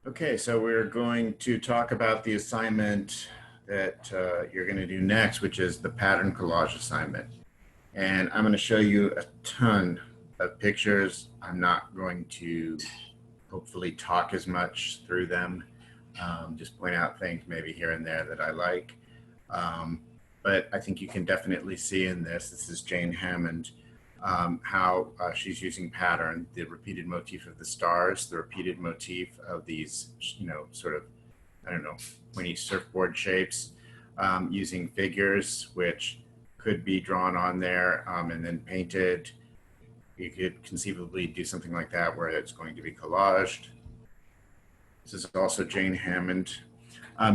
Okay, so we're going to talk about the assignment that you're going to do next, which is the pattern collage assignment. And I'm going to show you a ton of pictures. I'm not going to hopefully talk as much through them, just point out things maybe here and there that I like. But I think you can definitely see in this is Jane Hammond, how she's using pattern, the repeated motif of the stars, the repeated motif of these, sort of, I don't know, pointy surfboard shapes, using figures, which could be drawn on there and then painted. You could conceivably do something like that where it's going to be collaged. This is also Jane Hammond.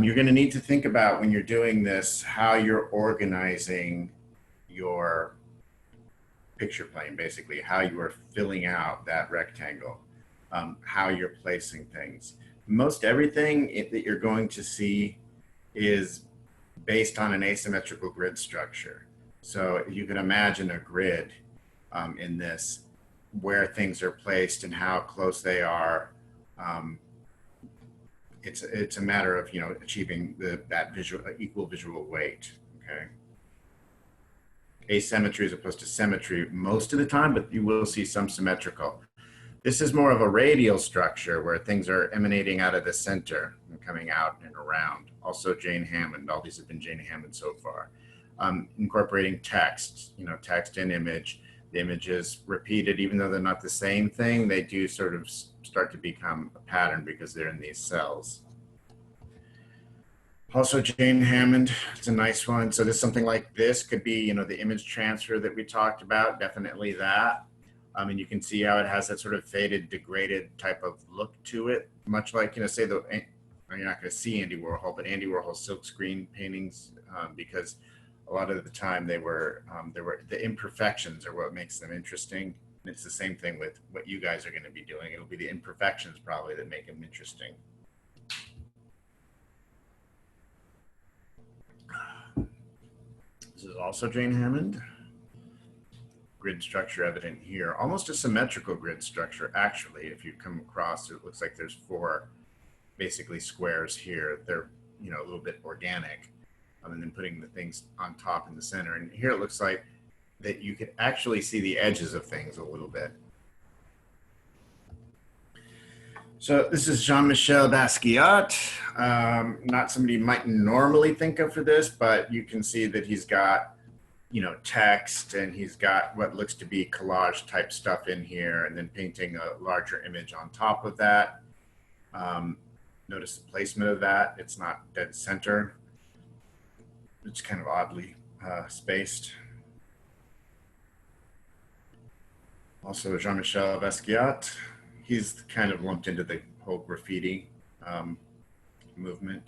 You're going to need to think about when you're doing this, how you're organizing your picture plane, basically, how you are filling out that rectangle, how you're placing things. Most everything that you're going to see is based on an asymmetrical grid structure. So you can imagine a grid in this, where things are placed and how close they are. It's a matter of achieving that equal visual weight. Okay. Asymmetry as opposed to symmetry most of the time, but you will see some symmetrical. This is more of a radial structure where things are emanating out of the center and coming out and around. Also Jane Hammond, all these have been Jane Hammond so far. Incorporating text, text and image. The image is repeated, even though they're not the same thing, they do sort of start to become a pattern because they're in these cells. Also Jane Hammond, it's a nice one. So this something like this could be, the image transfer that we talked about, definitely that. And you can see how it has that sort of faded, degraded type of look to it, much like, say you're not going to see Andy Warhol, but Andy Warhol's silkscreen paintings, because a lot of the time there were the imperfections are what makes them interesting. And it's the same thing with what you guys are going to be doing. It'll be the imperfections probably that make them interesting. This is also Jane Hammond. Grid structure evident here, almost a symmetrical grid structure. Actually, if you come across, it looks like there's 4 basically squares here. They're a little bit organic, and then putting the things on top in the center. And here it looks like that you could actually see the edges of things a little bit. So this is Jean-Michel Basquiat. Not somebody you might normally think of for this, but you can see that he's got text, and he's got what looks to be collage type stuff in here, and then painting a larger image on top of that. Notice the placement of that. It's not dead center. It's kind of oddly spaced. Also Jean-Michel Basquiat. He's kind of lumped into the whole graffiti movement.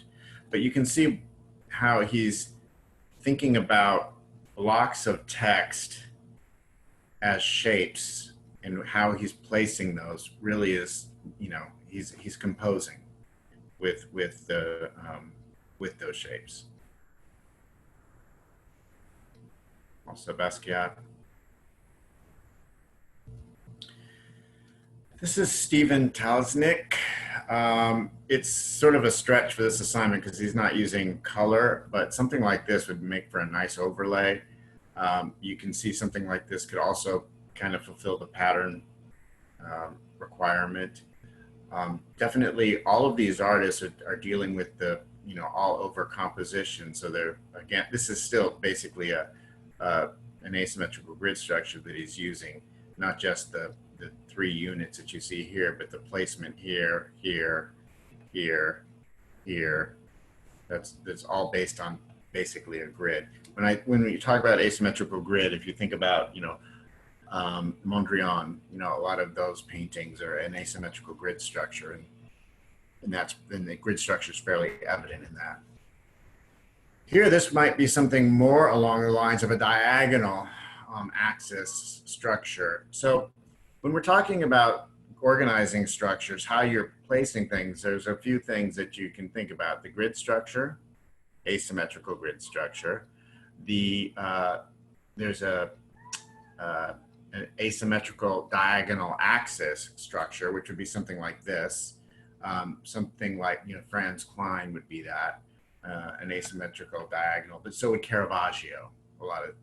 But you can see how he's thinking about blocks of text as shapes, and how he's placing those really is, he's composing with those shapes. Also Basquiat. This is Stephen Talsnik. It's sort of a stretch for this assignment because he's not using color, but something like this would make for a nice overlay. You can see something like this could also kind of fulfill the pattern requirement. Definitely all of these artists are dealing with the, all over composition. So they're, again, this is still basically an asymmetrical grid structure that he's using, not just the 3 units that you see here, but the placement here, here, here, here. That's all based on basically a grid. When we talk about asymmetrical grid, if you think about Mondrian, a lot of those paintings are an asymmetrical grid structure, and the grid structure is fairly evident in that. Here, this might be something more along the lines of a diagonal axis structure. So when we're talking about organizing structures, how you're placing things, there's a few things that you can think about. The grid structure, asymmetrical grid structure. There's an asymmetrical diagonal axis structure, which would be something like this. Something like, Franz Klein would be that, an asymmetrical diagonal, but so would Caravaggio. A lot of,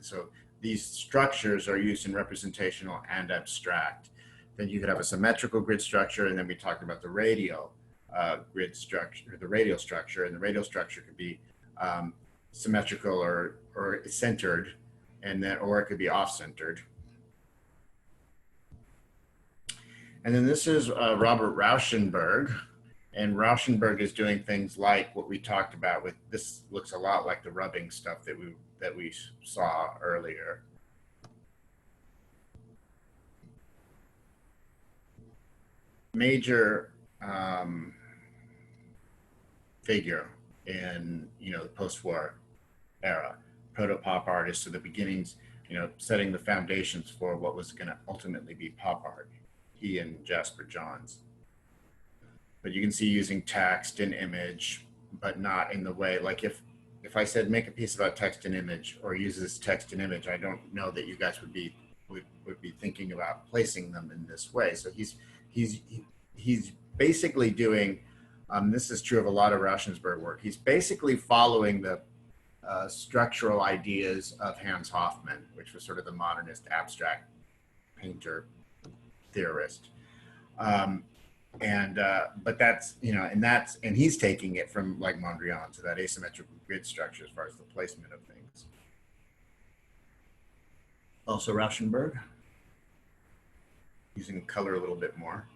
so these structures are used in representational and abstract. Then you could have a symmetrical grid structure, and then we talked about the radial grid structure, the radial structure, and the radial structure could be symmetrical or centered, and then or it could be off-centered. And then this is Robert Rauschenberg, and Rauschenberg is doing things like what we talked about with this. Looks a lot like the rubbing stuff that we saw earlier. Major figure in the post-war era, proto-pop artist, so the beginnings, setting the foundations for what was going to ultimately be pop art. He and Jasper Johns. But you can see using text and image, but not in the way, like if I said make a piece about text and image or use this text and image, I don't know that you guys would be thinking about placing them in this way. So he's basically doing, this is true of a lot of Rauschenberg work. He's basically following the structural ideas of Hans Hofmann, which was sort of the modernist abstract painter theorist. But that's, and he's taking it from like Mondrian to that asymmetrical grid structure as far as the placement of things. Also Rauschenberg, using color a little bit more.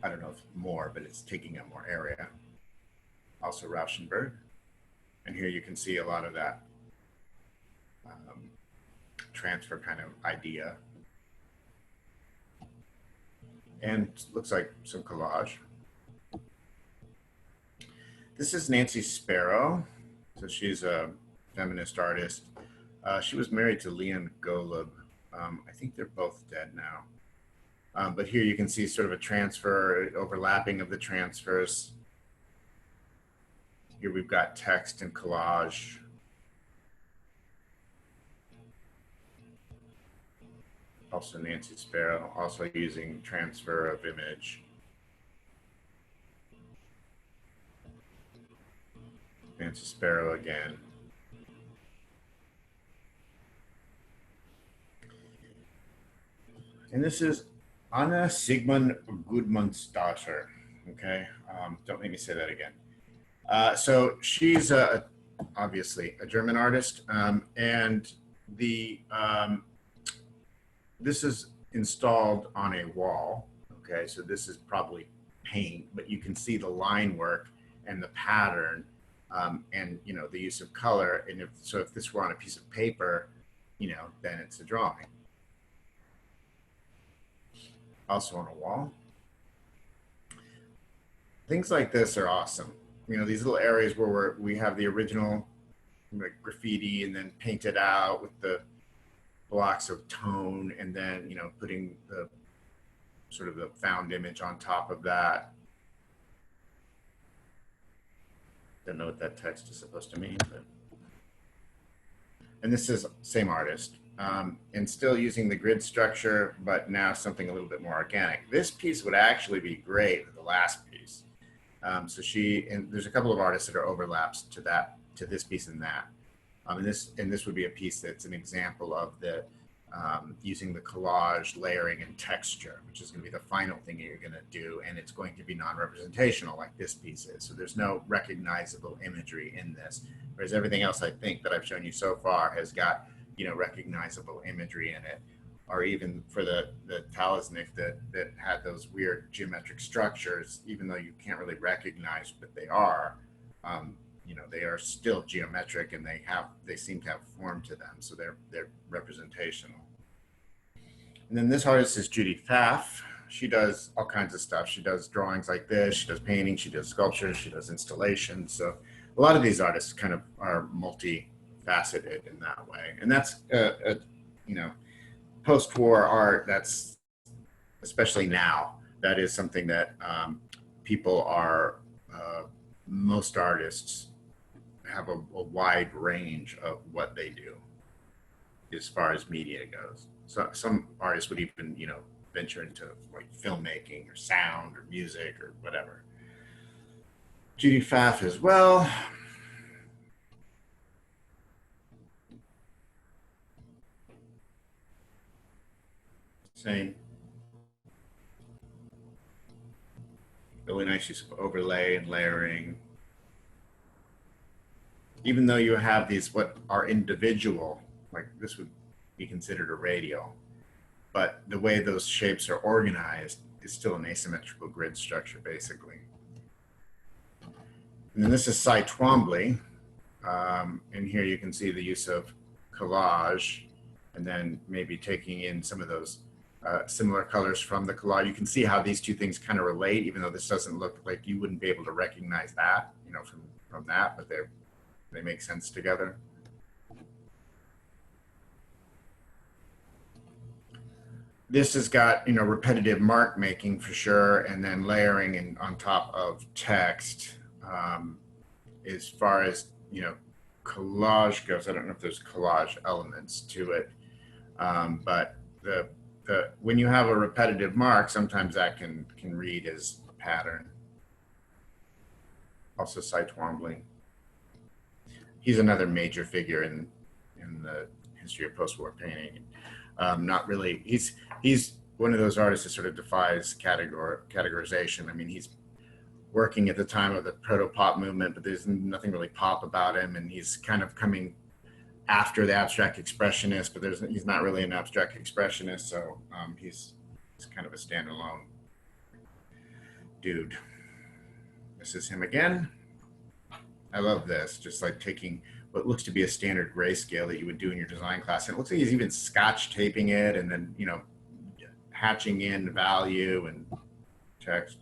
I don't know if more, but it's taking up more area. Also Rauschenberg. And here you can see a lot of that transfer kind of idea. And looks like some collage. This is Nancy Sparrow. So she's a feminist artist. She was married to Leon Golub. I think they're both dead now. But here you can see sort of a transfer, overlapping of the transfers. Here we've got text and collage. Also Nancy Sparrow, also using transfer of image. Nancy Sparrow again. And this is Anna Sigmund Gudmundsdottir. Okay, don't make me say that again. So she's obviously a German artist, and this is installed on a wall. Okay, so this is probably paint, but you can see the line work and the pattern, and the use of color. And if this were on a piece of paper, then it's a drawing. Also on a wall. Things like this are awesome. These little areas where we have the original graffiti and then painted out with the blocks of tone, and then putting the sort of the found image on top of that. Don't know what that text is supposed to mean, but. And this is same artist, and still using the grid structure, but now something a little bit more organic. This piece would actually be great with the last piece. So and there's a couple of artists that are overlaps to this piece and that. And this would be a piece that's an example of the using the collage, layering, and texture, which is going to be the final thing that you're going to do, and it's going to be non-representational like this piece is. So there's no recognizable imagery in this, whereas everything else I think that I've shown you so far has got recognizable imagery in it. Or even for the Talisnik that had those weird geometric structures, even though you can't really recognize what they are. They are still geometric, and they seem to have form to them, so they're representational. And then this artist is Judy Pfaff. She does all kinds of stuff. She does drawings like this. She does painting. She does sculpture. She does installations. So a lot of these artists kind of are multifaceted in that way. And that's post-war art. That's especially now. That is something that people are. Most artists have a wide range of what they do as far as media goes. So some artists would even, venture into like filmmaking or sound or music or whatever. Judy Pfaff as well. Same. Really nice use of overlay and layering. Even though you have these what are individual, like this would be considered a radial, but the way those shapes are organized is still an asymmetrical grid structure, basically. And then this is Cy Twombly. And here you can see the use of collage, and then maybe taking in some of those similar colors from the collage. You can see how these two things kind of relate, even though this doesn't look like you wouldn't be able to recognize that, you know, from that, but they make sense together. This has got, you know, repetitive mark making for sure, and then layering and on top of text. As far as, you know, collage goes, I don't know if there's collage elements to it, but when you have a repetitive mark, sometimes that can read as a pattern. Also, Cy Twombly. He's another major figure in the history of post-war painting. Not really. He's one of those artists that sort of defies categorization. I mean, he's working at the time of the proto-pop movement, but there's nothing really pop about him, and he's kind of coming after the abstract expressionist, but he's not really an abstract expressionist, so he's kind of a standalone dude. This is him again. I love this, just like taking what looks to be a standard grayscale that you would do in your design class, and it looks like he's even scotch taping it, and then, you know, hatching in value and text.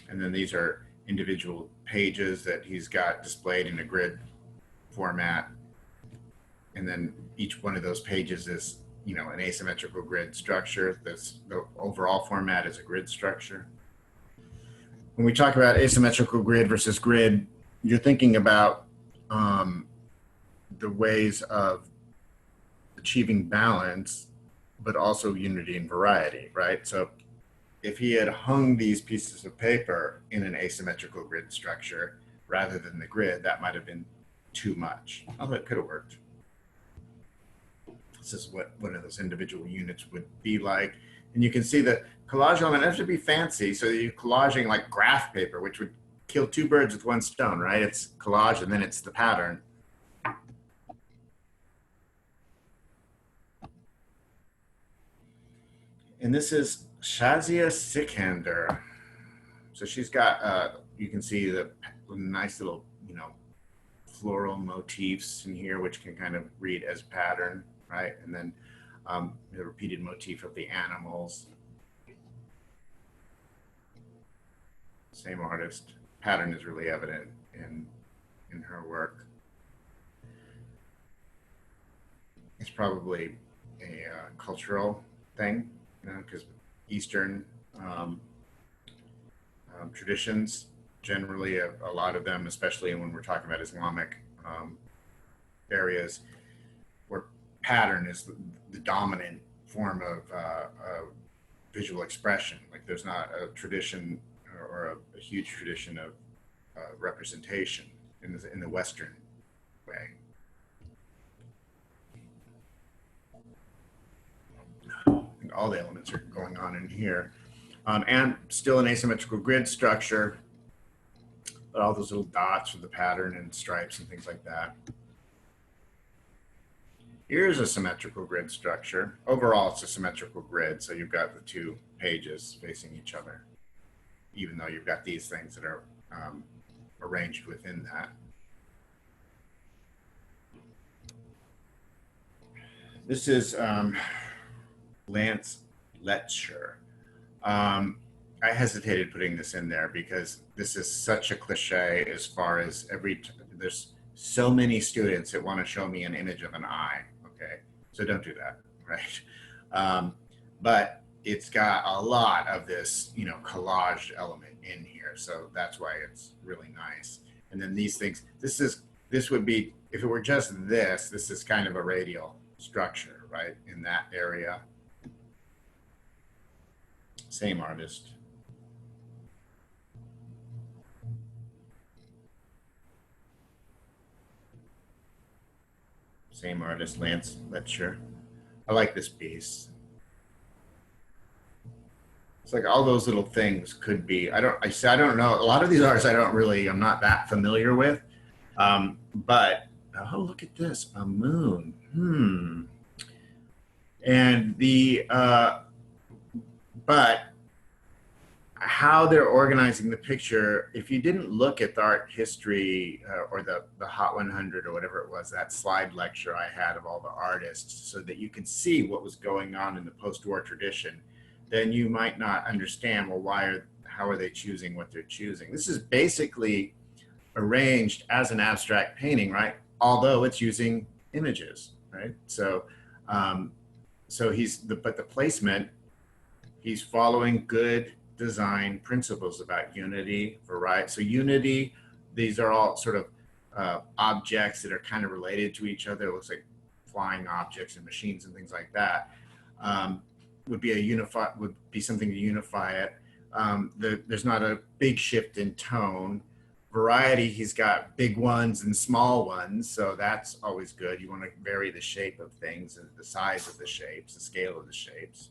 And then these are individual pages that he's got displayed in a grid format. And then each one of those pages is, you know, an asymmetrical grid structure. The overall format is a grid structure. When we talk about asymmetrical grid versus grid, you're thinking about the ways of achieving balance, but also unity and variety, right? So if he had hung these pieces of paper in an asymmetrical grid structure rather than the grid, that might have been too much, although it could have worked. This is what one of those individual units would be like. And you can see the collage element has to be fancy. So you're collaging like graph paper, which would kill two birds with one stone, right? It's collage and then it's the pattern. And this is Shazia Sikander. So she's got, you can see the nice little, you know, floral motifs in here, which can kind of read as pattern, right? And then the repeated motif of the animals. Same artist. Pattern is really evident in her work. It's probably a cultural thing, you know, because Eastern traditions, generally a lot of them, especially when we're talking about Islamic areas, where pattern is the dominant form of visual expression. Like there's not a tradition or a huge tradition of representation in the Western way. And all the elements are going on in here. And still an asymmetrical grid structure, but all those little dots with the pattern and stripes and things like that. Here's a symmetrical grid structure. Overall, it's a symmetrical grid, so you've got the two pages facing each other, even though you've got these things that are arranged within that. This is Lance Letcher. I hesitated putting this in there because this is such a cliche as far as there's so many students that want to show me an image of an eye, okay? So don't do that, right? But it's got a lot of this, you know, collage element in here. So that's why it's really nice. And then these things, this would be, if it were just this is kind of a radial structure, right? In that area. Same artist. Same artist, Lance Letcher. I like this piece. It's like all those little things could be. I don't know. A lot of these artists I'm not that familiar with. But oh, look at this, a moon. And but how they're organizing the picture, if you didn't look at the art history or the Hot 100 or whatever it was, that slide lecture I had of all the artists, so that you can see what was going on in the post-war tradition, then you might not understand, well, how are they choosing what they're choosing? This is basically arranged as an abstract painting, right? Although it's using images, right? So, but the placement, he's following good design principles about unity, variety. So unity, these are all sort of objects that are kind of related to each other. It looks like flying objects and machines and things like that. Would be something to unify it. There's not a big shift in tone. Variety, he's got big ones and small ones, so that's always good. You want to vary the shape of things and the size of the shapes, the scale of the shapes.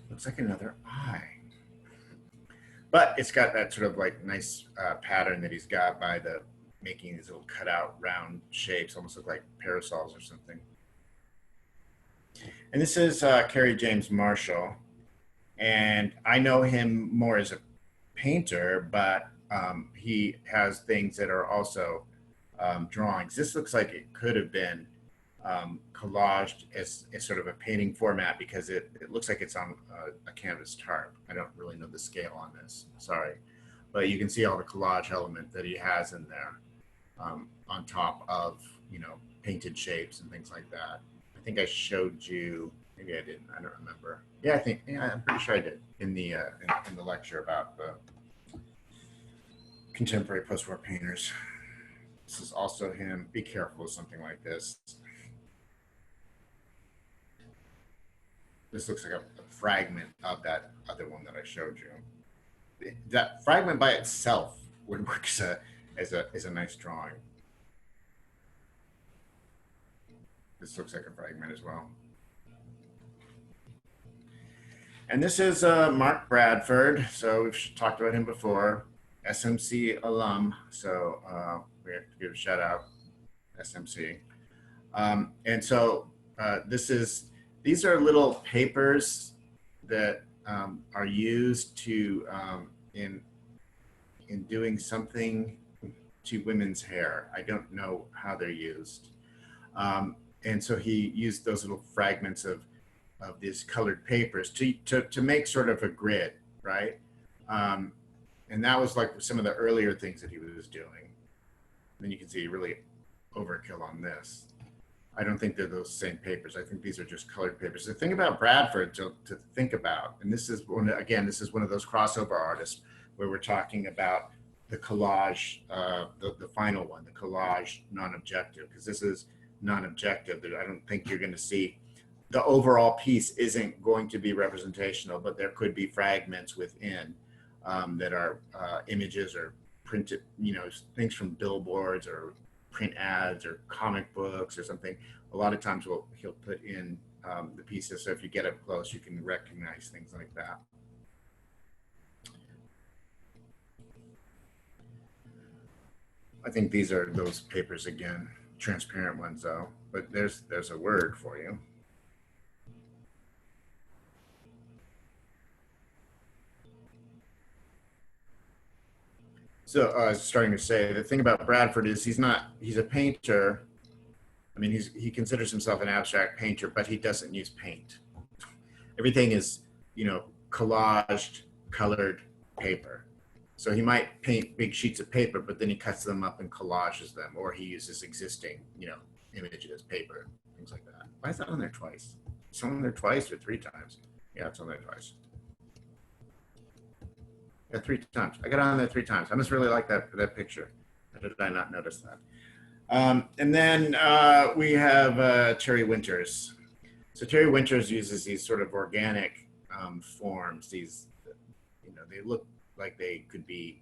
Looks like another eye. But it's got that sort of like nice pattern that he's got by making these little cutout round shapes, almost look like parasols or something. And this is Kerry James Marshall. And I know him more as a painter, but he has things that are also drawings. This looks like it could have been collaged as sort of a painting format, because it looks like it's on a canvas tarp. I don't really know the scale on this, sorry. But you can see all the collage element that he has in there on top of, painted shapes and things like that. I think I showed you, maybe I didn't, I don't remember. Yeah, I'm pretty sure I did in the lecture about the contemporary post-war painters. This is also him. Be careful with something like this. This looks like a fragment of that other one that I showed you. That fragment by itself would work as a nice drawing. This looks like a fragment as well. And this is Mark Bradford. So we've talked about him before, SMC alum. So we have to give a shout out, SMC. And so these are little papers that are used to in doing something to women's hair. I don't know how they're used. And so he used those little fragments of these colored papers to make sort of a grid, right? And that was like some of the earlier things that he was doing. And then you can see really overkill on this. I don't think they're those same papers. I think these are just colored papers. The thing about Bradford to think about, and this is one of those crossover artists where we're talking about the collage, the final one, the collage non-objective, because this is non-objective. I don't think you're going to see the overall piece isn't going to be representational, but there could be fragments within that are images or printed, things from billboards or print ads or comic books or something. A lot of times he'll put in the pieces, so if you get up close, you can recognize things like that. I think these are those papers again, transparent ones though, but there's a word for you. So I was starting to say, the thing about Bradford is he's a painter. I mean, he considers himself an abstract painter, but he doesn't use paint. Everything is, collaged, colored paper. So he might paint big sheets of paper, but then he cuts them up and collages them, or he uses existing, images, paper, things like that. Why is that on there twice? It's on there twice or three times? Yeah, it's on there twice. Yeah, 3 times. I got on there 3 times. I must really like that picture. How did I not notice that? And then we have Terry Winters. So Terry Winters uses these sort of organic forms. These, they look like they could be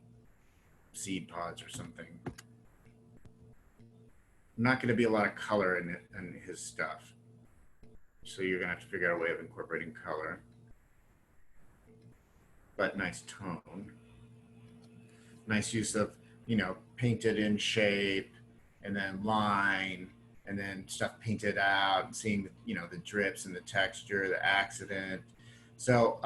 seed pods or something. Not going to be a lot of color in his stuff. So you're going to have to figure out a way of incorporating color. But nice tone. Nice use of, painted in shape and then line and then stuff painted out and seeing, the drips and the texture, the accident. So,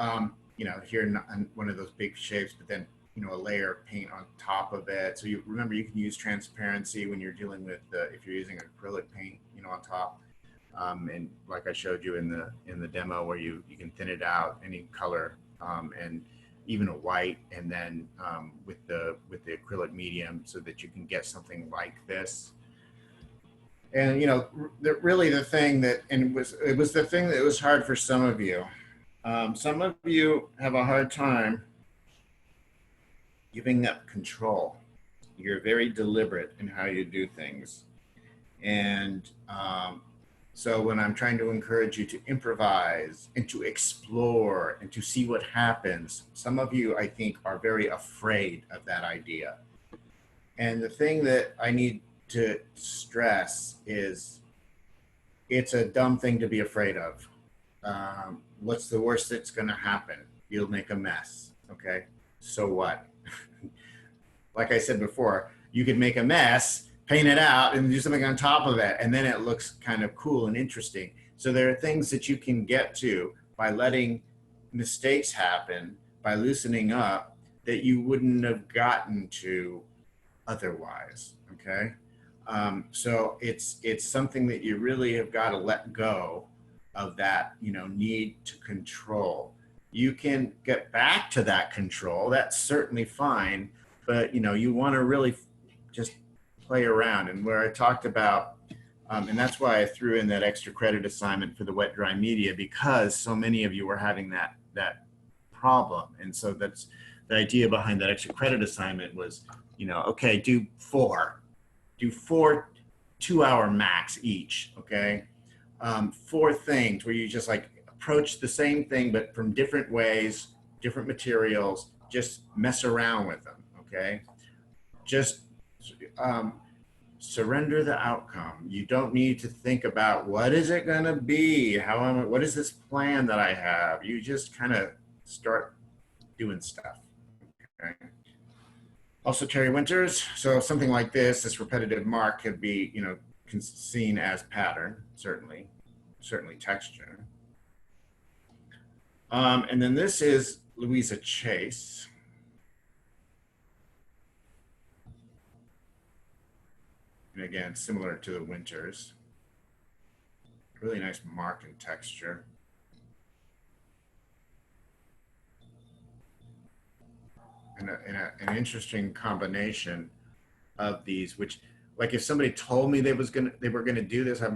here in one of those big shapes, but then, a layer of paint on top of it. So you remember you can use transparency when you're dealing with if you're using acrylic paint, on top. And like I showed you in the demo where you can thin it out any color and even a white, and then with the acrylic medium so that you can get something like this. And really the thing that, and it was the thing that was hard for some of you. Some of you have a hard time giving up control. You're very deliberate in how you do things. And so when I'm trying to encourage you to improvise and to explore and to see what happens, some of you, I think, are very afraid of that idea. And the thing that I need to stress is it's a dumb thing to be afraid of. What's the worst that's going to happen? You'll make a mess. Okay. So what? Like I said before, you could make a mess, paint it out, and do something on top of it, and then it looks kind of cool and interesting. So there are things that you can get to by letting mistakes happen, by loosening up, that you wouldn't have gotten to otherwise. Okay. So it's something that you really have got to let go of, that need to control. You can get back to that control. That's certainly fine, but you want to really just play around. And where I talked about, and that's why I threw in that extra credit assignment for the wet dry media, because so many of you were having that problem. And so that's the idea behind that extra credit assignment was, okay, do four 2-hour max each. Okay. 4 things where you just like approach the same thing, but from different ways, different materials, just mess around with them. Okay. Just surrender the outcome. You don't need to think about what is it going to be? What is this plan that I have? You just kind of start doing stuff. Okay. Also Terry Winters. So something like this repetitive mark could be, seen as pattern, certainly texture. And then this is Louisa Chase. And again, similar to the Winters. Really nice mark and texture. And an interesting combination of these, which, like, if somebody told me they were gonna do this, I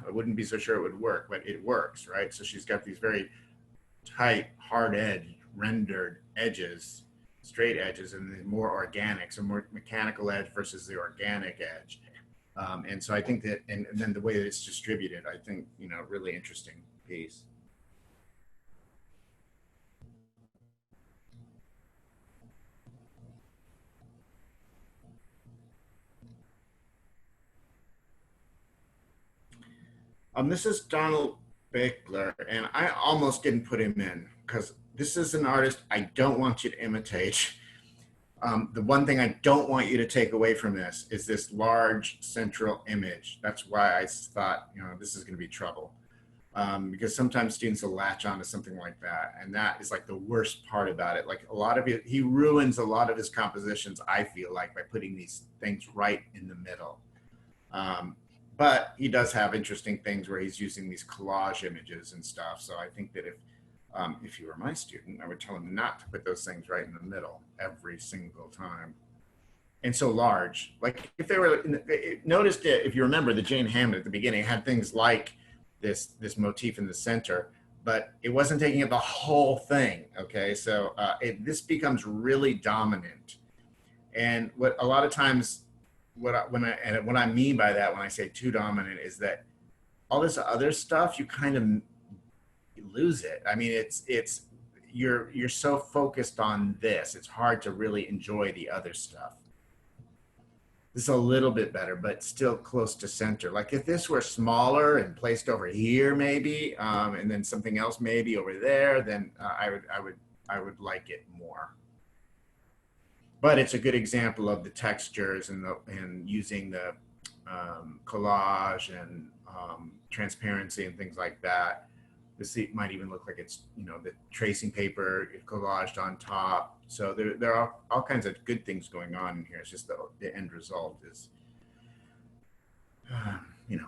wouldn't be so sure it would work, but it works, right? So she's got these very tight, hard edge, rendered edges, straight edges, and the more organic, so more mechanical edge versus the organic edge. And so I think that, and then the way that it's distributed, I think, really interesting piece. This is Donald Bickler, and I almost didn't put him in because this is an artist I don't want you to imitate. The one thing I don't want you to take away from this is this large central image. That's why I thought, this is going to be trouble. Because sometimes students will latch on to something like that. And that is like the worst part about it. Like he ruins a lot of his compositions, I feel like, by putting these things right in the middle. But he does have interesting things where he's using these collage images and stuff. So I think that if you were my student, I would tell him not to put those things right in the middle every single time. And so large, like if they were, noticed it, if you remember the Jane Hammond at the beginning had things like this motif in the center, but it wasn't taking up the whole thing. Okay. So this becomes really dominant. And what a lot of times, what I mean by that when I say too dominant is that all this other stuff you kind of lose it. I mean, it's you're so focused on this, it's hard to really enjoy the other stuff. This is a little bit better, but still close to center. Like if this were smaller and placed over here, maybe, and then something else maybe over there, then I would like it more. But it's a good example of the textures and using the collage and transparency and things like that. This might even look like it's, you know, the tracing paper collaged on top. So there are all kinds of good things going on in here. It's just the end result is, you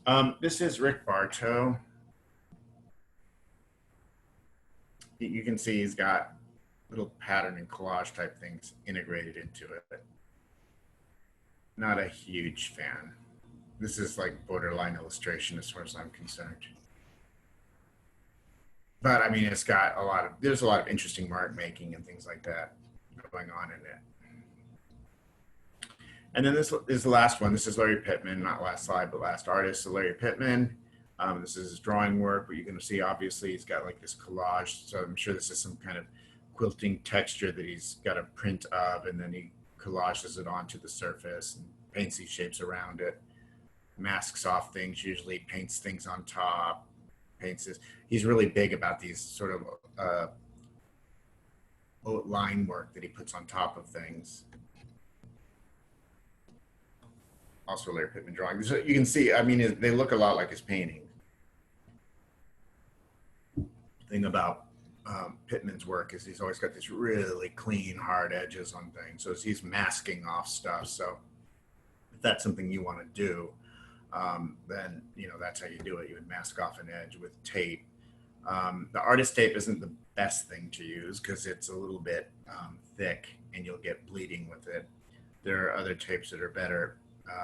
know. This is Rick Bartow. You can see he's got little pattern and collage type things integrated into it. Not a huge fan. This is like borderline illustration as far as I'm concerned. But I mean, it's got there's a lot of interesting mark making and things like that going on in it. And then this is the last one. This is Larry Pittman, not last slide, but last artist. So Larry Pittman, this is his drawing work, but you're going to see, obviously, he's got like this collage. So I'm sure this is some kind of quilting texture that he's got a print of, and then he collages it onto the surface and paints these shapes around it, masks off things, usually paints things on top, paints this. He's really big about these sort of line work that he puts on top of things. Also Larry Pittman drawing. So you can see, I mean, they look a lot like his painting. The thing about Pittman's work is he's always got these really clean, hard edges on things. So he's masking off stuff. So if that's something you want to do, then, you know, that's how you do it. You would mask off an edge with tape. The artist tape isn't the best thing to use because it's a little bit thick and you'll get bleeding with it. There are other tapes that are better.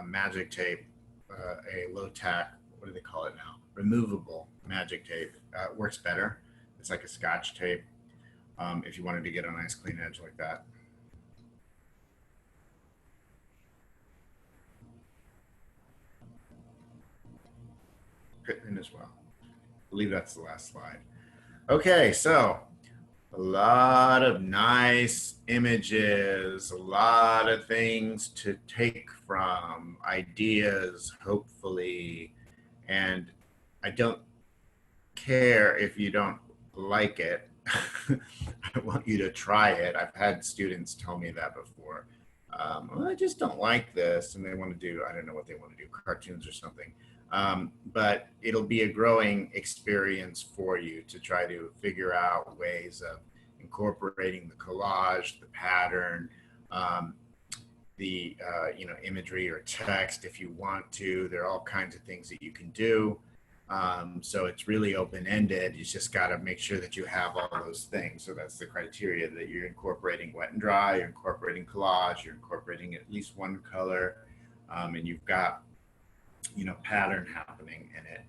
Magic tape, a low tack, what do they call it now? Removable magic tape works better. It's like a Scotch tape if you wanted to get a nice clean edge like that. Pittman as well. I believe that's the last slide. Okay, so a lot of nice images, a lot of things to take from, ideas, hopefully. And I don't care if you don't like it. I want you to try it. I've had students tell me that before. Well, I just don't like this, and they want to do, I don't know what they want to do, cartoons or something. But it'll be a growing experience for you to try to figure out ways of incorporating the collage, the pattern, the you know, imagery or text if you want to. There are all kinds of things that you can do. So it's really open-ended. You just got to make sure that you have all those things. So that's the criteria, that you're incorporating wet and dry, you're incorporating collage, you're incorporating at least one color, and you've got, you know, pattern happening in it.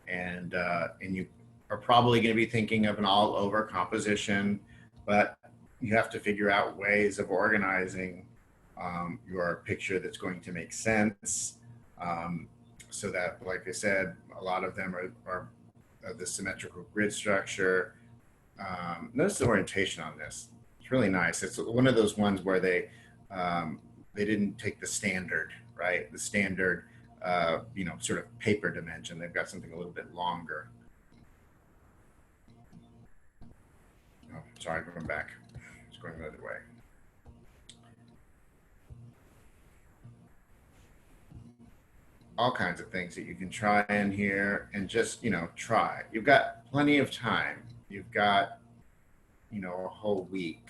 And you are probably going to be thinking of an all-over composition, but you have to figure out ways of organizing your picture that's going to make sense. So that, like I said, a lot of them are the symmetrical grid structure. Notice the orientation on this. It's really nice. It's one of those ones where they didn't take the standard, right? The standard, you know, sort of paper dimension. They've got something a little bit longer. Oh, sorry, going back. It's going the other way. All kinds of things that you can try in here and just, you know, try. You've got plenty of time. You've got, you know, a whole week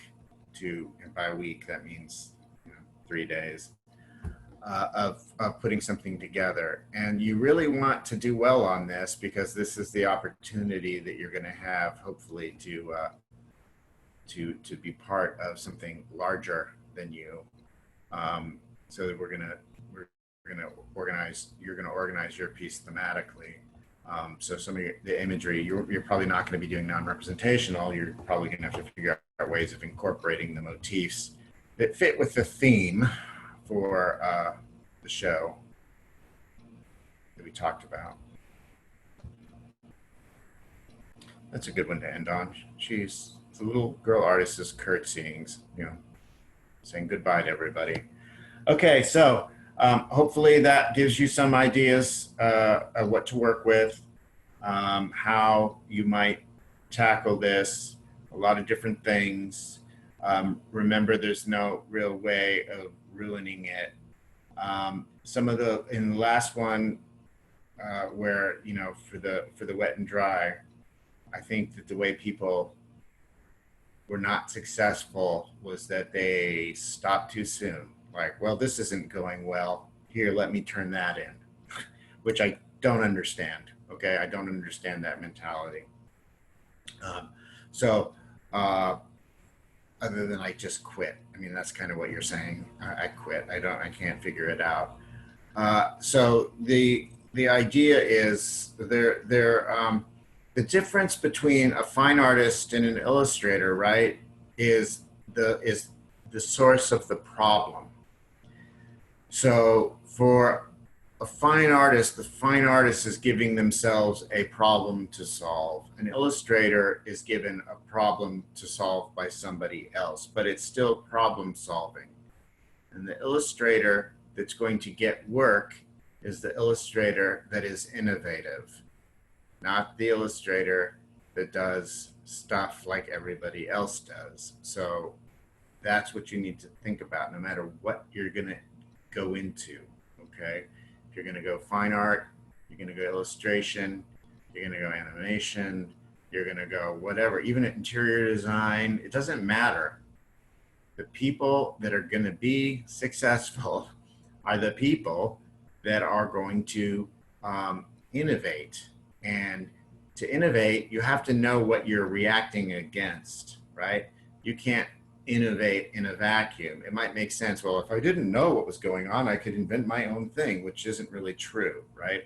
to, and by week, that means, you know, 3 days of putting something together. And you really want to do well on this because this is the opportunity that you're going to have, hopefully, to be part of something larger than you. So that you're going to organize your piece thematically. So some of the imagery, you're probably not going to be doing non-representational. You're probably going to have to figure out ways of incorporating the motifs that fit with the theme for the show that we talked about. That's a good one to end on. She's the little girl artist is curtsying, saying goodbye to everybody. Okay, so hopefully that gives you some ideas of what to work with, how you might tackle this, a lot of different things. Remember, there's no real way of ruining it. Some of in the last one, where for the wet and dry, I think that the way people were not successful was that they stopped too soon. Like, well, this isn't going well. Here, let me turn that in, which I don't understand. Okay, I don't understand that mentality. So, other than I just quit. I mean, that's kind of what you're saying. I quit. I can't figure it out. So the idea is the difference between a fine artist and an illustrator, right, is the source of the problem. So for a fine artist, the fine artist is giving themselves a problem to solve. An illustrator is given a problem to solve by somebody else, but it's still problem solving. And the illustrator that's going to get work is the illustrator that is innovative, not the illustrator that does stuff like everybody else does. So that's what you need to think about no matter what you're going to go into, okay? If you're going to go fine art, you're going to go illustration, you're going to go animation, you're going to go whatever, even interior design, it doesn't matter. The people that are going to be successful are the people that are going to innovate. And to innovate, you have to know what you're reacting against, right? You can't innovate in a vacuum. It might make sense. Well, if I didn't know what was going on, I could invent my own thing, which isn't really true, right?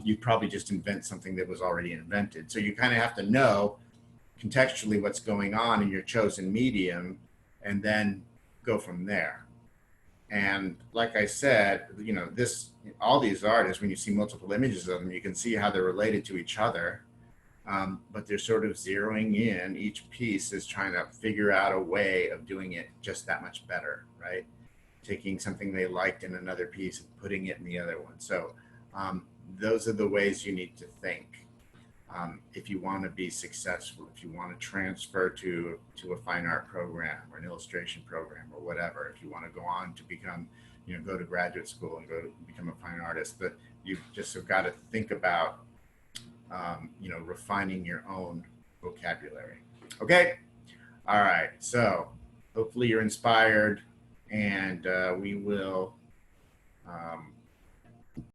You'd probably just invent something that was already invented. So you kind of have to know contextually what's going on in your chosen medium and then go from there. And like I said, all these artists, when you see multiple images of them, you can see how they're related to each other. But they're sort of zeroing in. Each piece is trying to figure out a way of doing it just that much better, right? Taking something they liked in another piece and putting it in the other one. So those are the ways you need to think. If you want to be successful, if you want to transfer to a fine art program or an illustration program or whatever, if you want to go on to become, go to graduate school and go to become a fine artist, but you just have got to think about, refining your own vocabulary. Okay. All right. So hopefully you're inspired, and we will